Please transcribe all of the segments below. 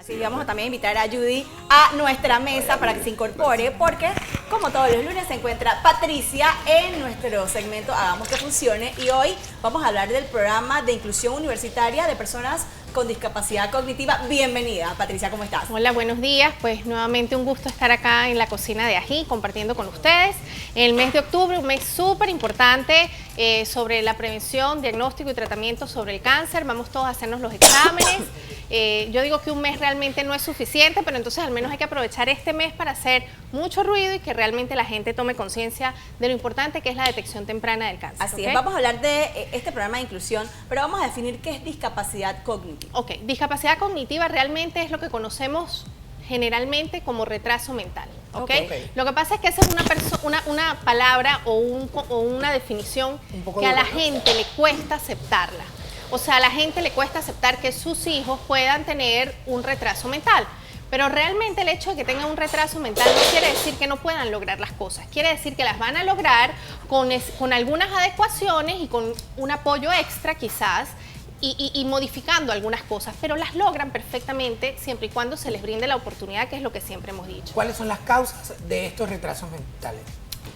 Sí, vamos a también invitar a Judy a nuestra mesa para que se incorpore, porque como todos los lunes se encuentra Patricia en nuestro segmento Hagamos que Funcione, y hoy vamos a hablar del programa de inclusión universitaria de personas con discapacidad cognitiva. Bienvenida, Patricia, ¿cómo estás? Hola, buenos días. Pues nuevamente un gusto estar acá en la cocina de Ají compartiendo con ustedes. En el mes de octubre, un mes súper importante sobre la prevención, diagnóstico y tratamiento sobre el cáncer. Vamos todos a hacernos los exámenes. Yo digo que un mes realmente no es suficiente, pero entonces al menos hay que aprovechar este mes para hacer mucho ruido y que realmente la gente tome conciencia de lo importante que es la detección temprana del cáncer. Así es, vamos a hablar de este programa de inclusión, pero vamos a definir qué es discapacidad cognitiva. Ok, discapacidad cognitiva realmente es lo que conocemos generalmente como retraso mental. ¿Okay? Lo que pasa es que esa es una palabra o una definición que a la gente le cuesta aceptarla. O sea, a la gente le cuesta aceptar que sus hijos puedan tener un retraso mental. Pero realmente el hecho de que tengan un retraso mental no quiere decir que no puedan lograr las cosas. Quiere decir que las van a lograr con algunas adecuaciones y con un apoyo extra quizás, y modificando algunas cosas, pero las logran perfectamente siempre y cuando se les brinde la oportunidad, que es lo que siempre hemos dicho. ¿Cuáles son las causas de estos retrasos mentales?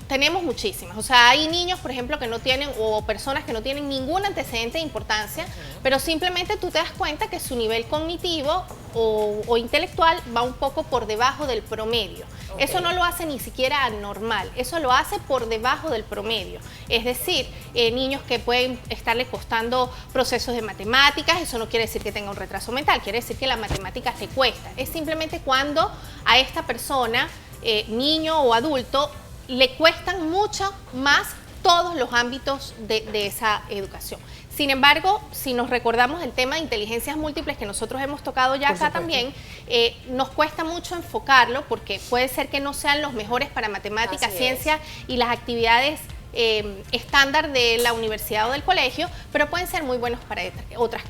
Tenemos muchísimas, o sea, hay niños, por ejemplo, que no tienen, o personas que no tienen ningún antecedente de importancia, pero simplemente tú te das cuenta que su nivel cognitivo o intelectual va un poco por debajo del promedio. Eso no lo hace ni siquiera anormal, eso lo hace por debajo del promedio. Es decir, niños que pueden estarle costando procesos de matemáticas, eso no quiere decir que tenga un retraso mental, quiere decir que la matemática te cuesta. Es simplemente cuando a esta persona, niño o adulto, le cuestan mucho más todos los ámbitos de esa educación. Sin embargo, si nos recordamos el tema de inteligencias múltiples que nosotros hemos tocado ya acá también, nos cuesta mucho enfocarlo porque puede ser que no sean los mejores para matemáticas, ciencia y las actividades estándar de la universidad o del colegio, pero pueden ser muy buenos para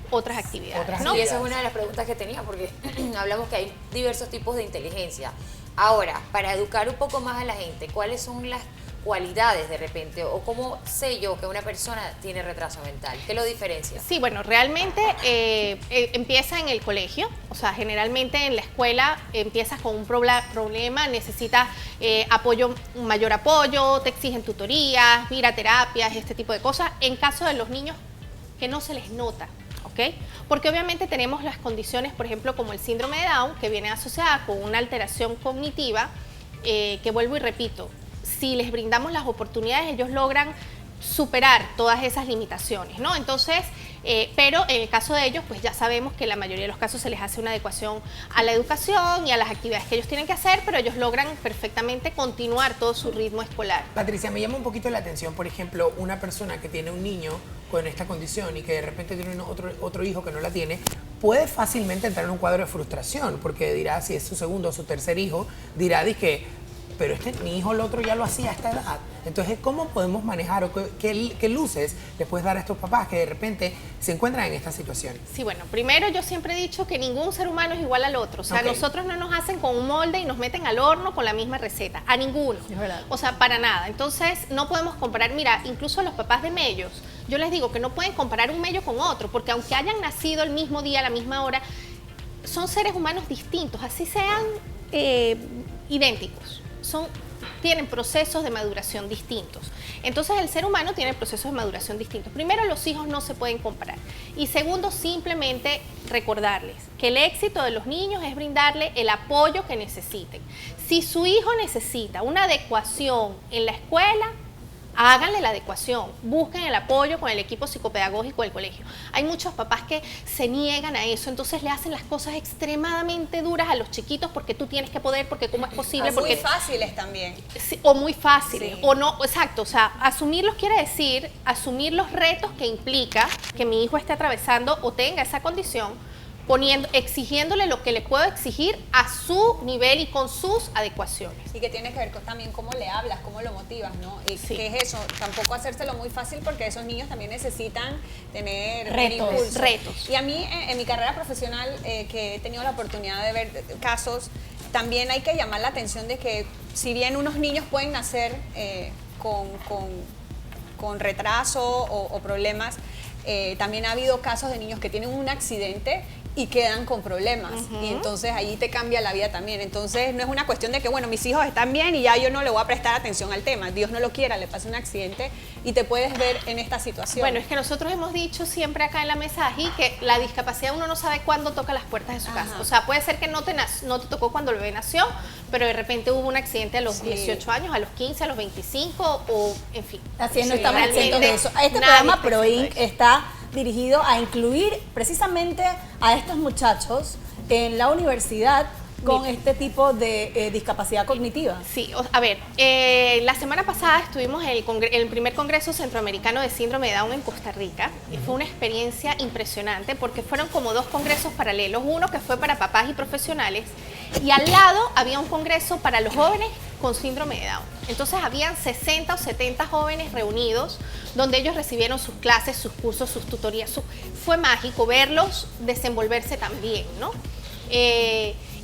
otras actividades. ¿No? Y esa es una de las preguntas que tenía, porque hablamos que hay diversos tipos de inteligencia. Ahora, para educar un poco más a la gente, ¿cuáles son las cualidades de repente, o cómo sé yo que una persona tiene retraso mental? ¿Qué lo diferencia? Sí, bueno, realmente empieza en el colegio, o sea, generalmente en la escuela empiezas con un problema, necesitas apoyo, un mayor apoyo, te exigen tutorías, ir a terapias, este tipo de cosas. En caso de los niños que no se les nota, ¿ok? Porque obviamente tenemos las condiciones, por ejemplo, como el síndrome de Down, que viene asociada con una alteración cognitiva, que vuelvo y repito, si les brindamos las oportunidades, ellos logran superar todas esas limitaciones, ¿no? Entonces, pero en el caso de ellos, pues ya sabemos que en la mayoría de los casos se les hace una adecuación a la educación y a las actividades que ellos tienen que hacer, pero ellos logran perfectamente continuar todo su ritmo escolar. Patricia, me llama un poquito la atención, por ejemplo, una persona que tiene un niño con esta condición y que de repente tiene otro hijo que no la tiene, puede fácilmente entrar en un cuadro de frustración, porque dirá, si es su segundo o su tercer hijo, dirá, pero mi hijo el otro ya lo hacía a esta edad. Entonces, ¿cómo podemos manejar o qué luces les puedes dar a estos papás que de repente se encuentran en esta situación? Sí, bueno, primero yo siempre he dicho que ningún ser humano es igual al otro. O sea, nosotros no nos hacen con un molde y nos meten al horno con la misma receta. A ninguno. Es verdad. O sea, para nada. Entonces, no podemos comparar. Mira, incluso los papás de mellos, yo les digo que no pueden comparar un mello con otro, porque aunque hayan nacido el mismo día, a la misma hora, son seres humanos distintos, así sean idénticos. Tienen procesos de maduración distintos. Entonces el ser humano tiene procesos de maduración distintos. Primero, los hijos no se pueden comparar. Y segundo, simplemente recordarles que el éxito de los niños es brindarle el apoyo que necesiten. Si su hijo necesita una adecuación en la escuela, háganle la adecuación, busquen el apoyo con el equipo psicopedagógico del colegio. Hay muchos papás que se niegan a eso, entonces le hacen las cosas extremadamente duras a los chiquitos porque tú tienes que poder, porque cómo es posible. Muy fáciles también. Sí, o muy fáciles, o no, exacto, o sea, asumirlos quiere decir asumir los retos que implica que mi hijo esté atravesando o tenga esa condición, exigiéndole lo que le puedo exigir a su nivel y con sus adecuaciones. Y que tiene que ver también cómo le hablas, cómo lo motivas, ¿no? Y ¿qué es eso? Tampoco hacérselo muy fácil porque esos niños también necesitan tener retos. Y a mí, en mi carrera profesional, que he tenido la oportunidad de ver casos, también hay que llamar la atención de que si bien unos niños pueden nacer con retraso o problemas, también ha habido casos de niños que tienen un accidente y quedan con problemas. Y entonces ahí te cambia la vida también. Entonces no es una cuestión de que, bueno, mis hijos están bien y ya yo no le voy a prestar atención al tema. Dios no lo quiera, le pasa un accidente y te puedes ver en esta situación. Bueno, es que nosotros hemos dicho siempre acá en la mesa ají que la discapacidad uno no sabe cuándo toca las puertas de su casa. O sea, puede ser que no te tocó cuando el bebé nació, pero de repente hubo un accidente a los 18 años, a los 15, a los 25 o en fin. Así es, no Sí, estamos exentos de eso. Este nadie programa está Pro exento Inc. de eso. está dirigido a incluir precisamente a estos muchachos en la universidad con este tipo de discapacidad cognitiva. Sí, a ver, la semana pasada estuvimos en el primer Congreso Centroamericano de Síndrome de Down en Costa Rica y fue una experiencia impresionante porque fueron como 2 congresos paralelos, uno que fue para papás y profesionales y al lado había un congreso para los jóvenes con síndrome de Down. Entonces habían 60 o 70 jóvenes reunidos donde ellos recibieron sus clases, sus cursos, sus tutorías. Fue mágico verlos desenvolverse también, ¿no?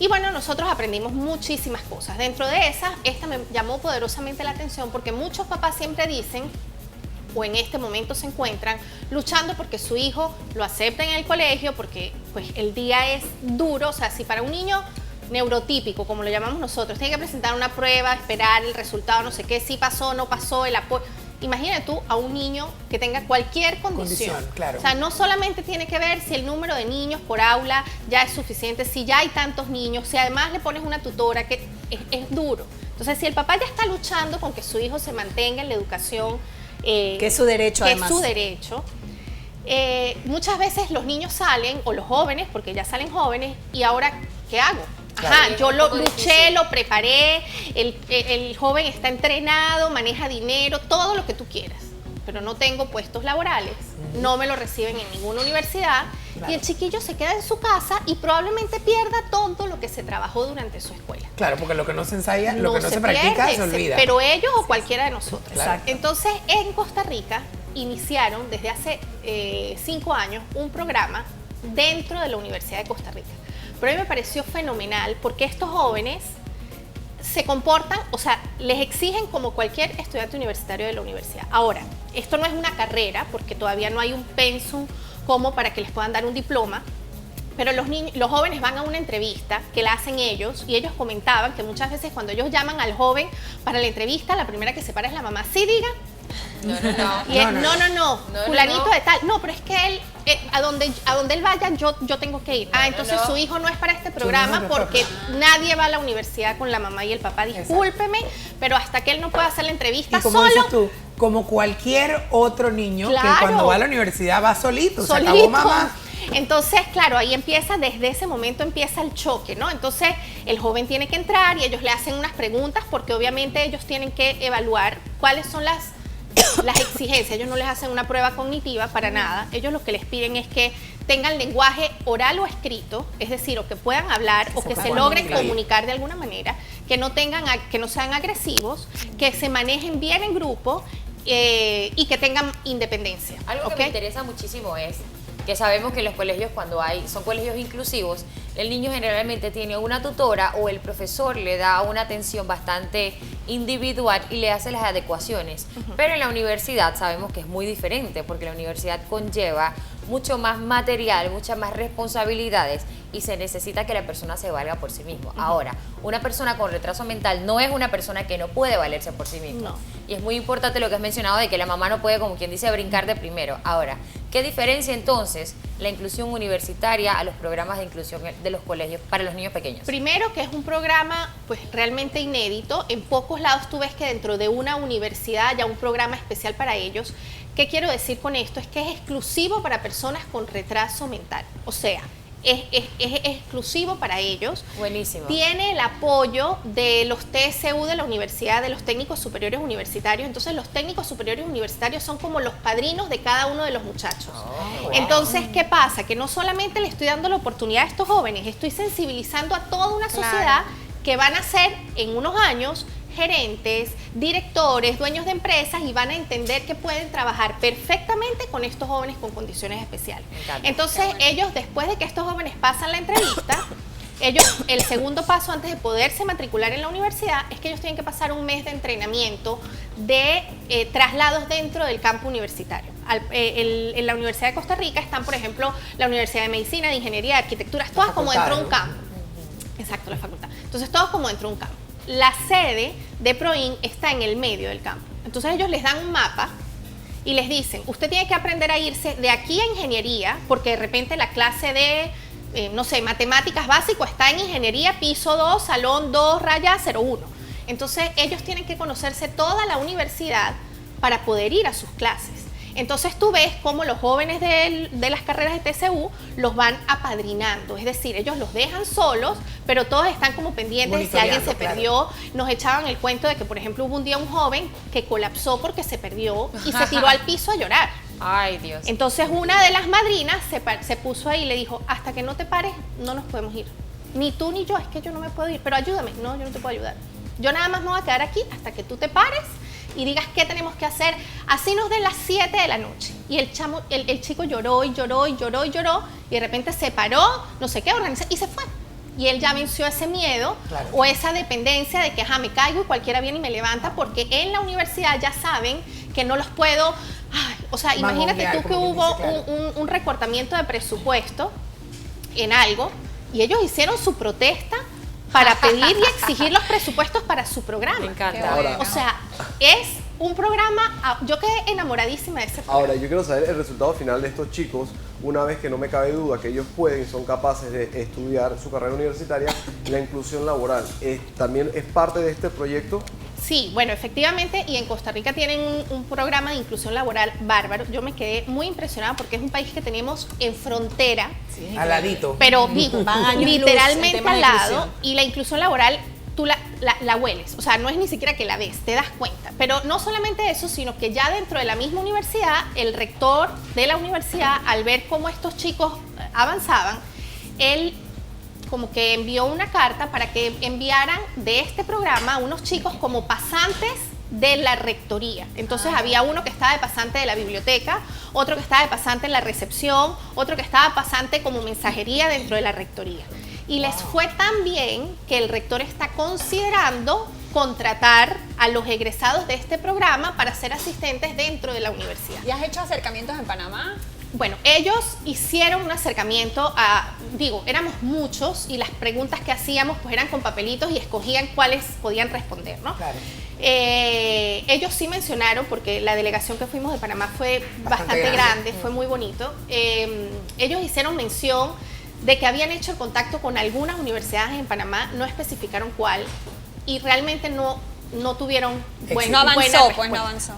Y bueno, nosotros aprendimos muchísimas cosas. Dentro de esas, esta me llamó poderosamente la atención porque muchos papás siempre dicen, o en este momento se encuentran, luchando porque su hijo lo acepte en el colegio, porque pues el día es duro. O sea, si para un niño neurotípico, como lo llamamos nosotros, tiene que presentar una prueba, esperar el resultado, no sé qué, si pasó, no pasó, el apoyo. Imagínate tú a un niño que tenga cualquier condición. Claro. O sea, no solamente tiene que ver si el número de niños por aula ya es suficiente, si ya hay tantos niños, si además le pones una tutora, que es duro. Entonces, si el papá ya está luchando con que su hijo se mantenga en la educación, que es su derecho, que además. es su derecho, muchas veces los niños salen, o los jóvenes, porque ya salen jóvenes, y ahora, ¿qué hago? Ajá, yo lo luché, lo preparé, el joven está entrenado, maneja dinero, todo lo que tú quieras, pero no tengo puestos laborales, no me lo reciben en ninguna universidad, y el chiquillo se queda en su casa y probablemente pierda todo lo que se trabajó durante su escuela. Claro, porque lo que no se ensaya, lo que no se practica, pierde, se olvida. Pero ellos o cualquiera de nosotros. Claro. Entonces, en Costa Rica iniciaron desde hace 5 años un programa dentro de la Universidad de Costa Rica. Pero a mí me pareció fenomenal porque estos jóvenes se comportan, o sea, les exigen como cualquier estudiante universitario de la universidad. Ahora, esto no es una carrera porque todavía no hay un pensum como para que les puedan dar un diploma, pero los jóvenes van a una entrevista que la hacen ellos y ellos comentaban que muchas veces cuando ellos llaman al joven para la entrevista, la primera que se para es la mamá. Sí, diga. No. Y él, no, fulanito de tal. No, pero es que él, a donde él vaya, yo tengo que ir. Entonces su hijo no es para este programa porque nadie va a la universidad con la mamá y el papá. Discúlpeme, pero hasta que él no pueda hacer la entrevista Y como solo. dices tú, como cualquier otro niño que Claro. cuando va a la universidad va solito. Se acabó mamá. Entonces, claro, ahí empieza, desde ese momento empieza el choque, ¿no? Entonces, el joven tiene que entrar y ellos le hacen unas preguntas porque obviamente ellos tienen que evaluar cuáles son las exigencias. Ellos no les hacen una prueba cognitiva para nada. Ellos lo que les piden es que tengan lenguaje oral o escrito, es decir, o que puedan hablar o que se logren comunicar de alguna manera, que no sean agresivos, que se manejen bien en grupo y que tengan independencia. Algo que me interesa muchísimo es que sabemos que en los colegios, cuando son colegios inclusivos, el niño generalmente tiene una tutora o el profesor le da una atención bastante individual y le hace las adecuaciones. Pero en la universidad sabemos que es muy diferente porque la universidad conlleva mucho más material, muchas más responsabilidades y se necesita que la persona se valga por sí mismo. Ahora, una persona con retraso mental no es una persona que no puede valerse por sí misma. No. Y es muy importante lo que has mencionado de que la mamá no puede, como quien dice, brincar de primero. Ahora, ¿qué diferencia entonces la inclusión universitaria a los programas de inclusión de los colegios para los niños pequeños? Primero, que es un programa pues realmente inédito. En pocos lados tú ves que dentro de una universidad haya un programa especial para ellos. ¿Qué quiero decir con esto? Es que es exclusivo para personas con retraso mental. O sea, es exclusivo para ellos. Buenísimo. Tiene el apoyo de los TSU de la universidad, de los técnicos superiores universitarios. Entonces, los técnicos superiores universitarios son como los padrinos de cada uno de los muchachos. Entonces, ¿qué pasa? Que no solamente le estoy dando la oportunidad a estos jóvenes, estoy sensibilizando a toda una sociedad que van a ser en unos años gerentes, directores, dueños de empresas y van a entender que pueden trabajar perfectamente con estos jóvenes con condiciones especiales. Entonces, ellos, después de que estos jóvenes pasan la entrevista, el segundo paso antes de poderse matricular en la universidad es que ellos tienen que pasar un mes de entrenamiento de traslados dentro del campo universitario. en la Universidad de Costa Rica están, por ejemplo, la Universidad de Medicina, de Ingeniería, de Arquitectura, todas como dentro de un campo. Exacto, la facultad. Entonces, todos como dentro de un campo. La sede de Proin está en el medio del campo. Entonces, ellos les dan un mapa y les dicen, usted tiene que aprender a irse de aquí a ingeniería, porque de repente la clase de, no sé, matemáticas básico está en ingeniería, piso 2, salón 2, raya 01. Entonces, ellos tienen que conocerse toda la universidad para poder ir a sus clases. Entonces tú ves cómo los jóvenes de las carreras de TCU los van apadrinando, es decir, ellos los dejan solos, pero todos están como pendientes de si alguien se perdió. Nos echaban el cuento de que, por ejemplo, hubo un día un joven que colapsó porque se perdió y se tiró al piso a llorar. Ay, Dios. Entonces una de las madrinas se puso ahí y le dijo, hasta que no te pares, no nos podemos ir. Ni tú ni yo, es que yo no me puedo ir, pero ayúdame. No, yo no te puedo ayudar. Yo nada más me voy a quedar aquí hasta que tú te pares y digas qué tenemos que hacer. Así nos den las 7 de la noche. Y el chico lloró y lloró y lloró y lloró y de repente se paró, no sé qué, organizó y se fue. Y él ya venció ese miedo, claro, o esa dependencia de que me caigo y cualquiera viene y me levanta, porque en la universidad ya saben que no los puedo. O sea, imagínate tú que hubo un recortamiento de presupuesto en algo y ellos hicieron su protesta para pedir y exigir los presupuestos para su programa. Me encanta. Bueno. O sea, es un programa, yo quedé enamoradísima de ese programa. Ahora, yo quiero saber el resultado final de estos chicos, una vez que no me cabe duda que ellos pueden y son capaces de estudiar su carrera universitaria, la inclusión laboral. ¿También es parte de este proyecto? Sí, bueno, efectivamente, y en Costa Rica tienen un programa de inclusión laboral bárbaro. Yo me quedé muy impresionada porque es un país que tenemos en frontera, Sí, Al ladito. pero Van años luz en literalmente temas al de lado, inclusión. y la inclusión laboral tú la hueles, o sea, no es ni siquiera que la ves, te das cuenta. Pero no solamente eso, sino que ya dentro de la misma universidad, el rector de la universidad, al ver cómo estos chicos avanzaban, él como que envió una carta para que enviaran de este programa a unos chicos como pasantes de la rectoría. Entonces había uno que estaba de pasante de la biblioteca, otro que estaba de pasante en la recepción, otro que estaba pasante como mensajería dentro de la rectoría. Y les fue tan bien que el rector está considerando contratar a los egresados de este programa para ser asistentes dentro de la universidad. ¿Y has hecho acercamientos en Panamá? Bueno, ellos hicieron un acercamiento éramos muchos y las preguntas que hacíamos pues eran con papelitos y escogían cuáles podían responder, ¿no? Claro. Ellos sí mencionaron, porque la delegación que fuimos de Panamá fue bastante grande, fue muy bonito. Ellos hicieron mención de que habían hecho el contacto con algunas universidades en Panamá, no especificaron cuál, y realmente no tuvieron No avanzó, pues no avanzó.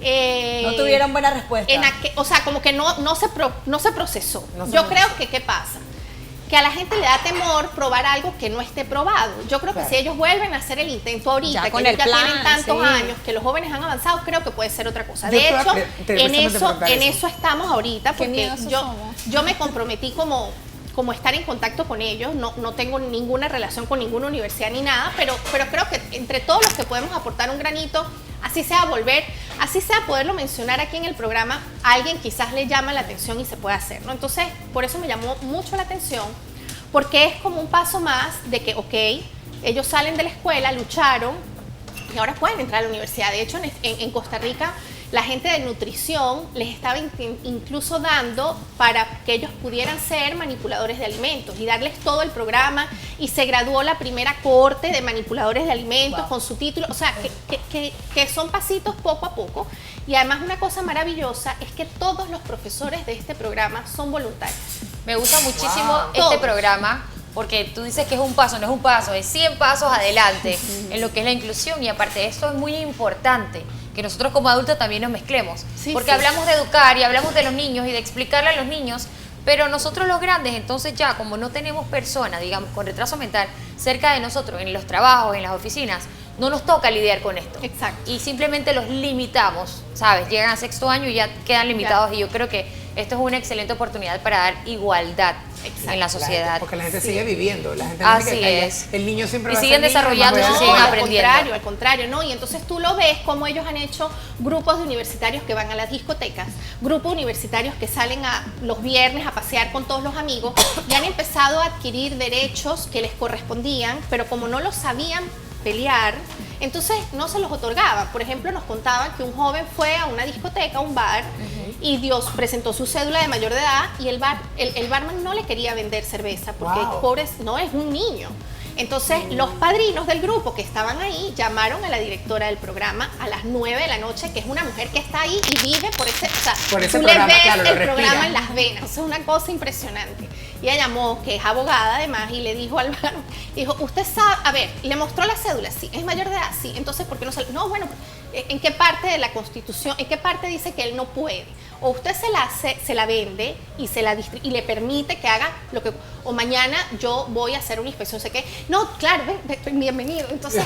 No tuvieron buena respuesta. O sea, como que no se procesó. No se Yo procesó. creo que, ¿qué pasa? Que a la gente le da temor probar algo que no esté probado. Yo creo que Claro. si ellos vuelven a hacer el intento ahorita, Ya que con ellos el ya plan, tienen tantos sí. años, que los jóvenes han avanzado, creo que puede ser otra cosa. Yo De te voy a hecho, precisamente preguntar en eso. eso estamos ahorita, Qué porque miedosos somos. yo me comprometí como estar en contacto con ellos, no tengo ninguna relación con ninguna universidad ni nada, pero creo que entre todos los que podemos aportar un granito, así sea poderlo mencionar aquí en el programa, a alguien quizás le llama la atención y se puede hacer, ¿no? Entonces, por eso me llamó mucho la atención, porque es como un paso más de que, ok, ellos salen de la escuela, lucharon y ahora pueden entrar a la universidad. De hecho, en Costa Rica, la gente de nutrición les estaba incluso dando para que ellos pudieran ser manipuladores de alimentos y darles todo el programa, y se graduó la primera cohorte de manipuladores de alimentos con su título. O sea, que son pasitos poco a poco. Y además una cosa maravillosa es que todos los profesores de este programa son voluntarios. Me gusta muchísimo este Todos. programa porque tú dices que es un paso, no es un paso, es 100 pasos adelante en lo que es la inclusión, y aparte de esto es muy importante que nosotros como adultos también nos mezclemos, Sí, porque sí. hablamos de educar y hablamos de los niños y de explicarle a los niños, pero nosotros los grandes, entonces ya como no tenemos personas, digamos, con retraso mental cerca de nosotros, en los trabajos, en las oficinas, no nos toca lidiar con esto. Exacto. Y simplemente los limitamos, ¿sabes? Llegan a sexto año y ya quedan limitados, y yo creo que esto es una excelente oportunidad para dar igualdad en la sociedad. Porque la gente sigue viviendo. La gente Así no se queda. es. El niño siempre Y va a siguen ser niño, desarrollando, además va a siguen ser al joven. aprendiendo. al contrario, ¿no? Y entonces tú lo ves como ellos han hecho grupos de universitarios que van a las discotecas, grupos universitarios que salen los viernes a pasear con todos los amigos, y han empezado a adquirir derechos que les correspondían, pero como no los sabían pelear, entonces no se los otorgaban. Por ejemplo, nos contaban que un joven fue a una discoteca, a un bar, y presentó su cédula de mayor de edad y el barman no le quería vender cerveza porque Wow. no es un niño. Entonces, los padrinos del grupo que estaban ahí llamaron a la directora del programa a las 9 de la noche, que es una mujer que está ahí y vive por ese, o sea, Por ese tú programa, le ves claro, lo el respira. programa en las venas, es una cosa impresionante. Y ella llamó, que es abogada además, y le dijo al barman, dijo, usted sabe, a ver, le mostró la cédula, sí, es mayor de edad, sí, entonces, ¿por qué no sale? No, bueno, ¿en qué parte de la Constitución, en qué parte dice que él no puede? O usted se la vende y y le permite que haga lo que, o mañana yo voy a hacer una inspección, sé qué. No, claro, bienvenido. Entonces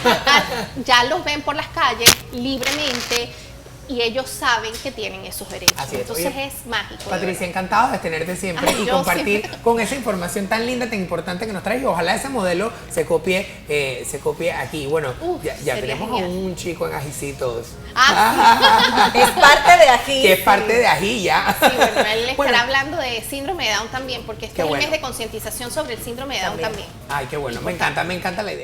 ya los ven por las calles libremente y ellos saben que tienen esos derechos. Así es. Entonces Oye, es mágico. de Patricia, verdad. encantado de tenerte siempre Ay, y yo compartir siempre. con esa información tan linda, tan importante que nos traes. Y ojalá ese modelo se copie aquí. Bueno, ya sería tenemos genial. a un chico en Ajicitos. Es parte de aquí. Que es parte de Ají ya. Sí, bueno, él estará Bueno, hablando de síndrome de Down también, porque este Qué es bueno. el mes de concientización sobre el síndrome de Down también. Ay, qué bueno. Me encanta la idea.